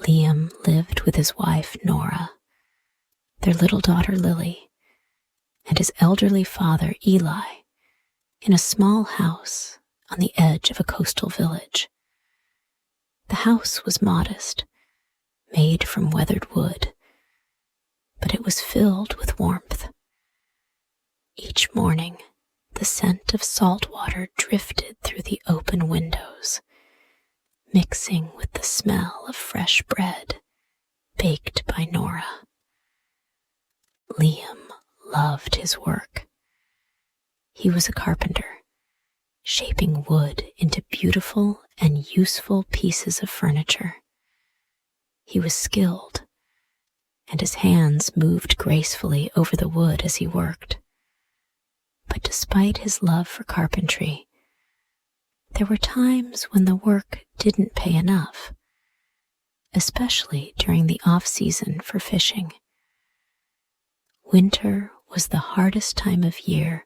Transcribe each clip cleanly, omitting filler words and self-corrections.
Liam lived with his wife, Nora, their little daughter, Lily, and his elderly father, Eli, in a small house on the edge of a coastal village. The house was modest, made from weathered wood, but it was filled with warmth. Each morning, the scent of salt water drifted through the open windows, mixing with the smell of fresh bread baked by Nora. Liam loved his work. He was a carpenter, shaping wood into beautiful and useful pieces of furniture. He was skilled, and his hands moved gracefully over the wood as he worked. But despite his love for carpentry, there were times when the work didn't pay enough, especially during the off-season for fishing. Winter was the hardest time of year,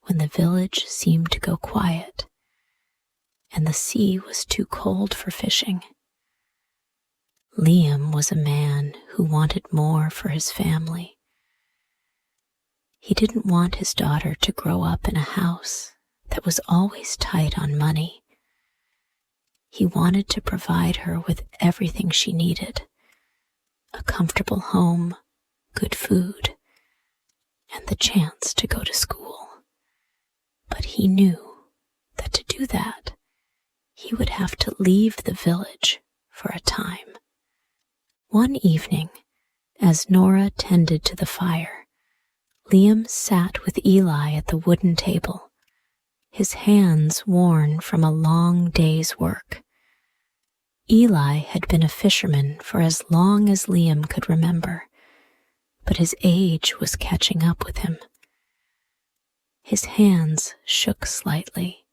when the village seemed to go quiet, and the sea was too cold for fishing. Liam was a man who wanted more for his family. He didn't want his daughter to grow up in a house that was always tight on money. He wanted to provide her with everything she needed: a comfortable home, good food, and the chance to go to school. But he knew that to do that, he would have to leave the village for a time. One evening, as Nora tended to the fire, Liam sat with Eli at the wooden table, his hands worn from a long day's work. Eli had been a fisherman for as long as Liam could remember, but his age was catching up with him. His hands shook slightly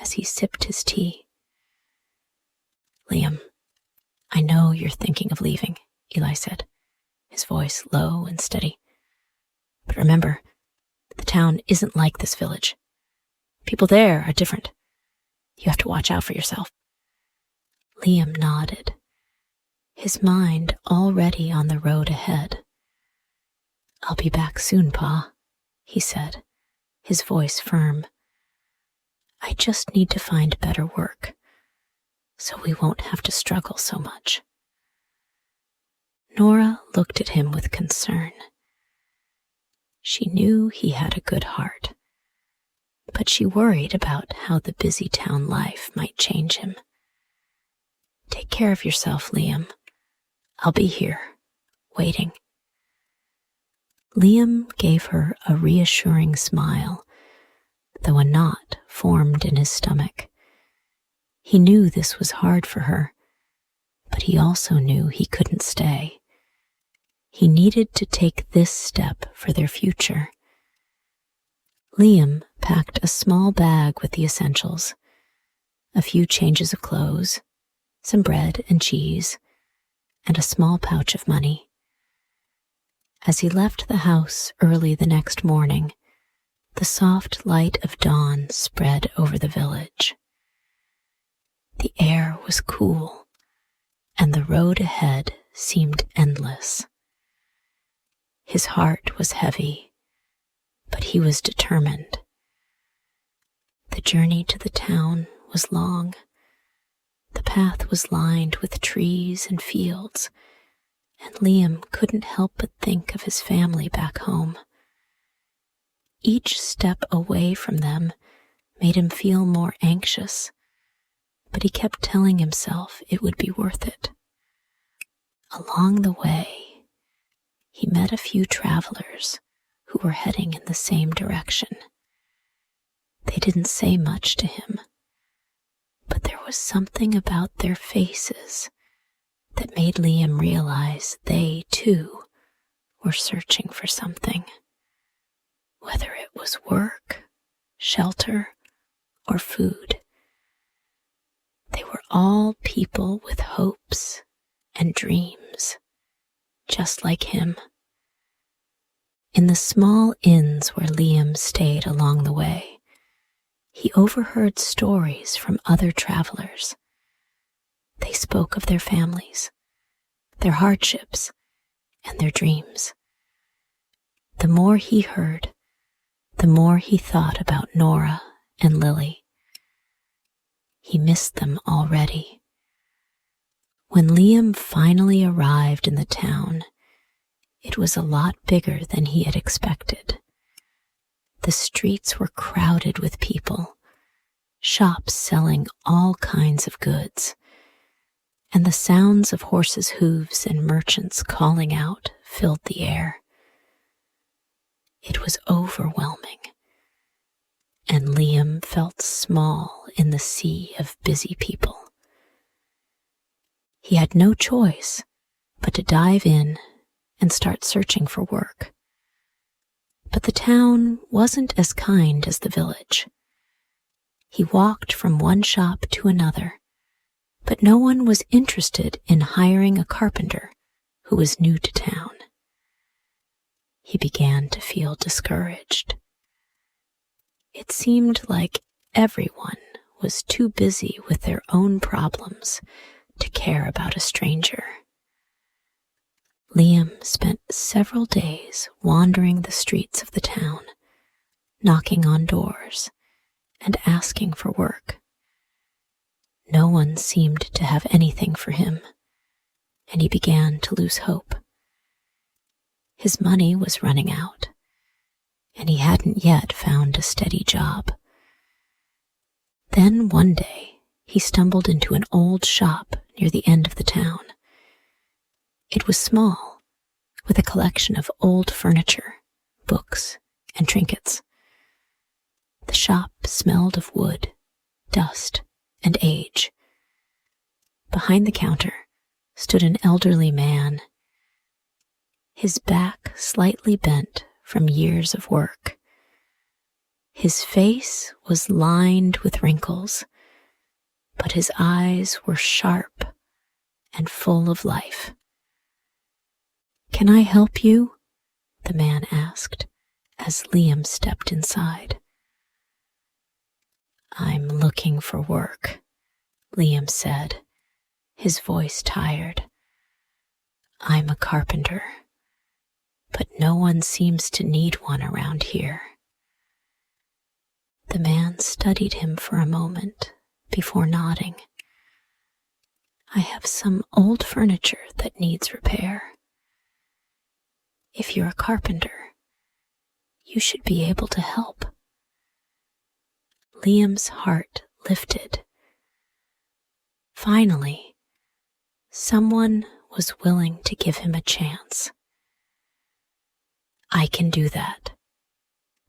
as he sipped his tea. "Liam, I know you're thinking of leaving," Eli said, his voice low and steady. "But remember, the town isn't like this village. People there are different. You have to watch out for yourself." Liam nodded, his mind already on the road ahead. "I'll be back soon, Pa," he said, his voice firm. "I just need to find better work, so we won't have to struggle so much." Nora looked at him with concern. She knew he had a good heart, but she worried about how the busy town life might change him. "Take care of yourself, Liam. I'll be here, waiting." Liam gave her a reassuring smile, though a knot formed in his stomach. He knew this was hard for her, but he also knew he couldn't stay. He needed to take this step for their future. Liam packed a small bag with the essentials, a few changes of clothes, some bread and cheese, and a small pouch of money. As he left the house early the next morning, the soft light of dawn spread over the village. The air was cool, and the road ahead seemed endless. His heart was heavy, but he was determined. The journey to the town was long. The path was lined with trees and fields, and Liam couldn't help but think of his family back home. Each step away from them made him feel more anxious, but he kept telling himself it would be worth it. Along the way, he met a few travelers who were heading in the same direction. They didn't say much to him, but there was something about their faces that made Liam realize they, too, were searching for something. Whether it was work, shelter, or food. They were all people with hopes and dreams, just like him. In the small inns where Liam stayed along the way, he overheard stories from other travelers. They spoke of their families, their hardships, and their dreams. The more he heard, the more he thought about Nora and Lily. He missed them already. When Liam finally arrived in the town, it was a lot bigger than he had expected. The streets were crowded with people, shops selling all kinds of goods, and the sounds of horses' hooves and merchants calling out filled the air. It was overwhelming, and Liam felt small in the sea of busy people. He had no choice but to dive in and start searching for work. But the town wasn't as kind as the village. He walked from one shop to another, but no one was interested in hiring a carpenter who was new to town. He began to feel discouraged. It seemed like everyone was too busy with their own problems to care about a stranger. Liam spent several days wandering the streets of the town, knocking on doors and asking for work. No one seemed to have anything for him, and he began to lose hope. His money was running out, and he hadn't yet found a steady job. Then one day, he stumbled into an old shop near the end of the town. It was small, with a collection of old furniture, books, and trinkets. The shop smelled of wood, dust, and age. Behind the counter stood an elderly man, his back slightly bent from years of work. His face was lined with wrinkles, but his eyes were sharp and full of life. "Can I help you?" the man asked as Liam stepped inside. "I'm looking for work," Liam said, his voice tired. "I'm a carpenter, but no one seems to need one around here." The man studied him for a moment before nodding. "I have some old furniture that needs repair. If you're a carpenter, you should be able to help." Liam's heart lifted. Finally, someone was willing to give him a chance. "I can do that.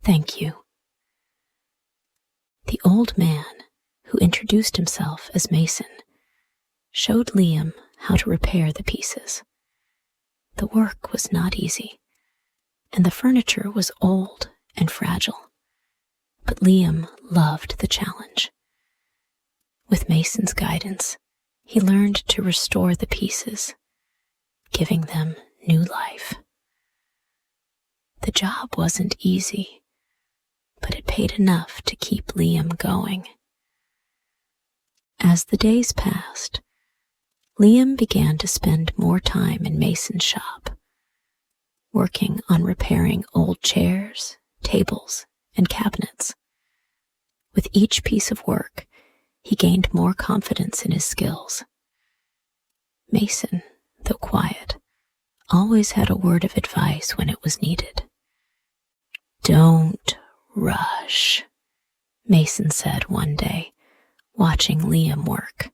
Thank you." The old man, who introduced himself as Mason, showed Liam how to repair the pieces. The work was not easy, and the furniture was old and fragile, but Liam loved the challenge. With Mason's guidance, he learned to restore the pieces, giving them new life. The job wasn't easy, but it paid enough to keep Liam going. As the days passed, Liam began to spend more time in Mason's shop, working on repairing old chairs, tables, and cabinets. With each piece of work, he gained more confidence in his skills. Mason, though quiet, always had a word of advice when it was needed. "Don't rush," Mason said one day, watching Liam work.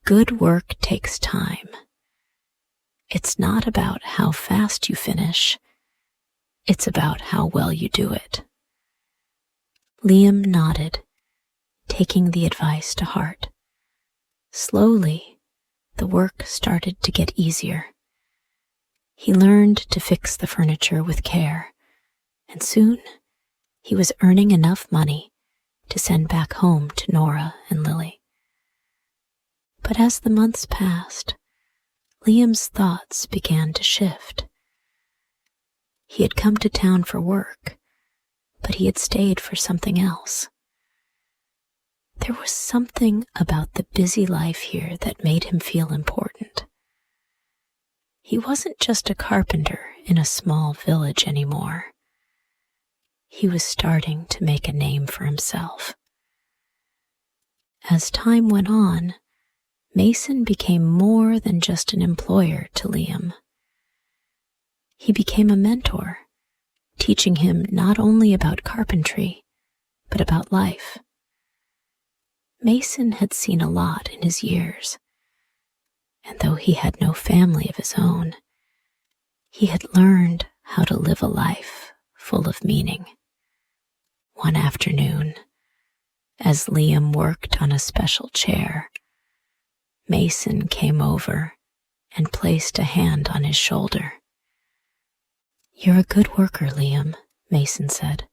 "Good work takes time. It's not about how fast you finish, it's about how well you do it." Liam nodded, taking the advice to heart. Slowly, the work started to get easier. He learned to fix the furniture with care, and soon he was earning enough money to send back home to Nora and Lily. But as the months passed, Liam's thoughts began to shift. He had come to town for work, but he had stayed for something else. There was something about the busy life here that made him feel important. he wasn't just a carpenter in a small village anymore. He was starting to make a name for himself. As time went on, Mason became more than just an employer to Liam. He became a mentor, teaching him not only about carpentry, but about life. Mason had seen a lot in his years, and though he had no family of his own, he had learned how to live a life full of meaning. One afternoon, as Liam worked on a special chair, Mason came over and placed a hand on his shoulder. "You're a good worker, Liam," Mason said.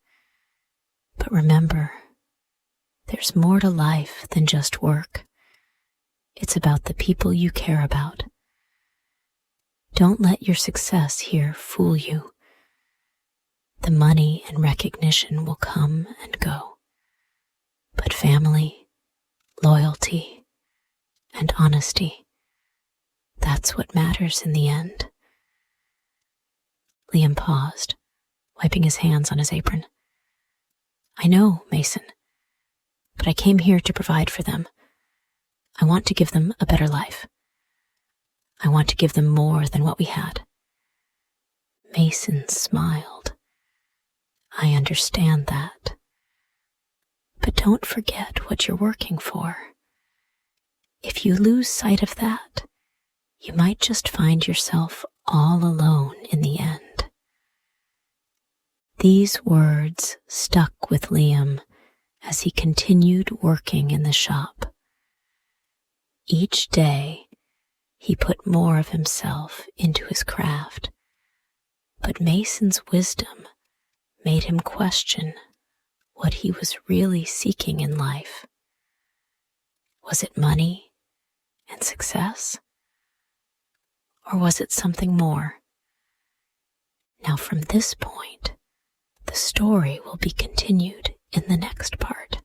"But remember, there's more to life than just work. It's about the people you care about. Don't let your success here fool you. The money and recognition will come and go. But family, loyalty, and honesty, that's what matters in the end." Liam paused, wiping his hands on his apron. "I know, Mason, but I came here to provide for them. I want to give them a better life. I want to give them more than what we had." Mason smiled. "I understand that. But don't forget what you're working for. If you lose sight of that, you might just find yourself all alone in the end." These words stuck with Liam as he continued working in the shop. Each day, he put more of himself into his craft, but Mason's wisdom made him question what he was really seeking in life. Was it money and success? Or was it something more? Now from this point, the story will be continued in the next part.